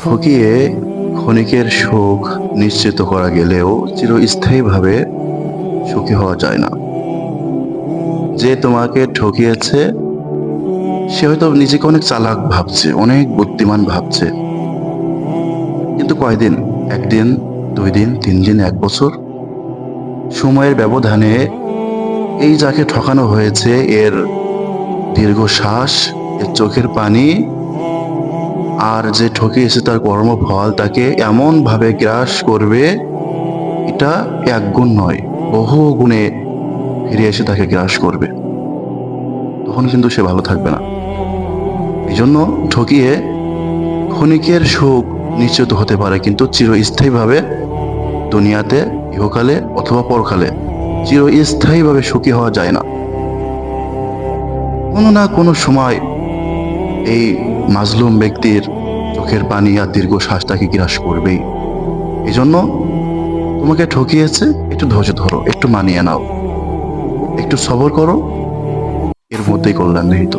ঠকিয়ে ক্ষণিকের সুখ নিশ্চিত করা গেলেও চিরস্থায়ীভাবে সুখী হওয়া যায় না। যে তোমাকে ঠকিয়েছে সে হয়তো নিজেকে অনেক চালাক ভাবছে, অনেক বুদ্ধিমান ভাবছে, কিন্তু কয়দিন, একদিন, 2 দিন, 3 দিন, 1 বছর সময়ের ব্যবধানে এই যাকে ঠকানো হয়েছে এর দীর্ঘশ্বাস, এর চোখের পানি, আর যে ঠকিয়েছে তার কর্মফল তাকে এমন ভাবে গ্রাস করবে, এটা 1 গুণ নয়, বহু গুণে ফিরে এসে তাকে গ্রাস করবে। তখন কিন্তু সে ভালো থাকবে না। এই জন্য ঠকিয়ে ক্ষণিকের সুখ নিশ্চিত হতে পারে, কিন্তু চিরস্থায়ীভাবে দুনিয়াতে, ইহকালে অথবা পরকালে চিরস্থায়ীভাবে সুখী হওয়া যায় না। কোনো না কোনো সময় এই মাজলুম ব্যক্তির চোখের পানি আর দীর্ঘশ্বাস তাকে গ্রাস করবেই। এই জন্য তোমাকে ঠকিয়েছে, একটু ধৈর্য ধরো, একটু মানিয়ে নাও, একটু সবর করো, এর মধ্যেই কল্যাণ নিহিত।